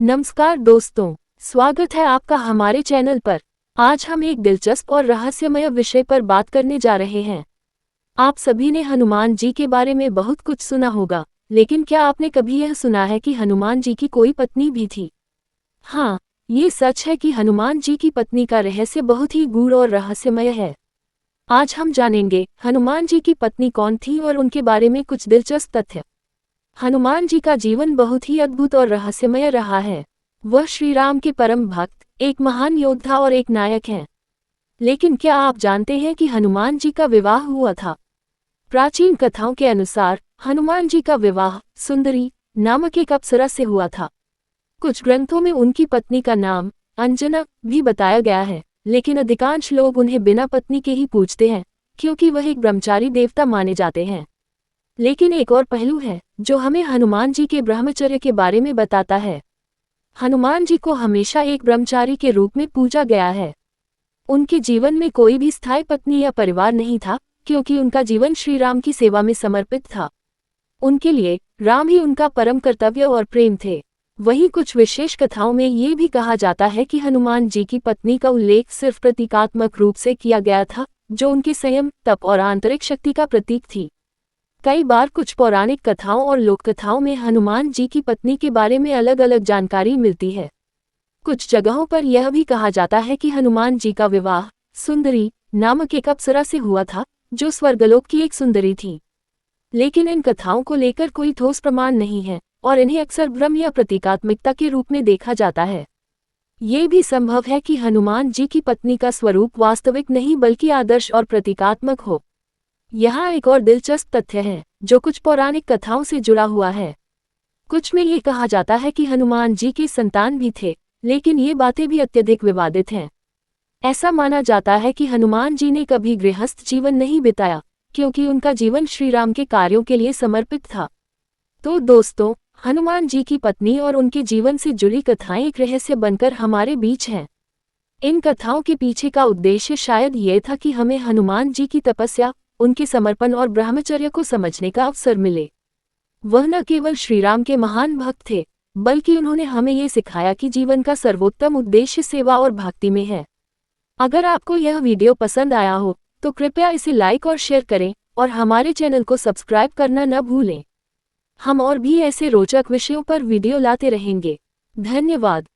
नमस्कार दोस्तों, स्वागत है आपका हमारे चैनल पर। आज हम एक दिलचस्प और रहस्यमय विषय पर बात करने जा रहे हैं। आप सभी ने हनुमान जी के बारे में बहुत कुछ सुना होगा, लेकिन क्या आपने कभी यह सुना है कि हनुमान जी की कोई पत्नी भी थी? हाँ, ये सच है कि हनुमान जी की पत्नी का रहस्य बहुत ही गूढ़ और रहस्यमय है। आज हम जानेंगे हनुमान जी की पत्नी कौन थी और उनके बारे में कुछ दिलचस्प तथ्य। हनुमान जी का जीवन बहुत ही अद्भुत और रहस्यमय रहा है। वह श्री राम के परम भक्त, एक महान योद्धा और एक नायक हैं। लेकिन क्या आप जानते हैं कि हनुमान जी का विवाह हुआ था? प्राचीन कथाओं के अनुसार हनुमान जी का विवाह सुंदरी नामक एक अप्सरा से हुआ था। कुछ ग्रंथों में उनकी पत्नी का नाम अंजना भी बताया गया है, लेकिन अधिकांश लोग उन्हें बिना पत्नी के ही पूजते हैं, क्योंकि वह एक ब्रह्मचारी देवता माने जाते हैं। लेकिन एक और पहलू है जो हमें हनुमान जी के ब्रह्मचर्य के बारे में बताता है। हनुमान जी को हमेशा एक ब्रह्मचारी के रूप में पूजा गया है। उनके जीवन में कोई भी स्थायी पत्नी या परिवार नहीं था, क्योंकि उनका जीवन श्री राम की सेवा में समर्पित था। उनके लिए राम ही उनका परम कर्तव्य और प्रेम थे। वहीं कुछ विशेष कथाओं में ये भी कहा जाता है कि हनुमान जी की पत्नी का उल्लेख सिर्फ प्रतीकात्मक रूप से किया गया था, जो उनके संयम, तप और आंतरिक शक्ति का प्रतीक थी। कई बार कुछ पौराणिक कथाओं और लोक कथाओं में हनुमान जी की पत्नी के बारे में अलग अलग जानकारी मिलती है। कुछ जगहों पर यह भी कहा जाता है कि हनुमान जी का विवाह सुंदरी नामक एक अप्सरा से हुआ था, जो स्वर्गलोक की एक सुंदरी थी। लेकिन इन कथाओं को लेकर कोई ठोस प्रमाण नहीं है और इन्हें अक्सर भ्रम या प्रतीकात्मकता के रूप में देखा जाता है। ये भी संभव है कि हनुमान जी की पत्नी का स्वरूप वास्तविक नहीं बल्कि आदर्श और प्रतीकात्मक हो। यहाँ एक और दिलचस्प तथ्य है जो कुछ पौराणिक कथाओं से जुड़ा हुआ है। कुछ में ये कहा जाता है कि हनुमान जी के संतान भी थे, लेकिन ये बातें भी अत्यधिक विवादित हैं। ऐसा माना जाता है कि हनुमान जी ने कभी गृहस्थ जीवन नहीं बिताया, क्योंकि उनका जीवन श्री राम के कार्यों के लिए समर्पित था। तो दोस्तों, हनुमान जी की पत्नी और उनके जीवन से जुड़ी कथाएं एक रहस्य बनकर हमारे बीच हैं। इन कथाओं के पीछे का उद्देश्य शायद ये था कि हमें हनुमान जी की तपस्या, उनके समर्पण और ब्रह्मचर्य को समझने का अवसर मिले। वह न केवल श्रीराम के महान भक्त थे, बल्कि उन्होंने हमें ये सिखाया कि जीवन का सर्वोत्तम उद्देश्य सेवा और भक्ति में है। अगर आपको यह वीडियो पसंद आया हो तो कृपया इसे लाइक और शेयर करें और हमारे चैनल को सब्सक्राइब करना न भूलें। हम और भी ऐसे रोचक विषयों पर वीडियो लाते रहेंगे। धन्यवाद।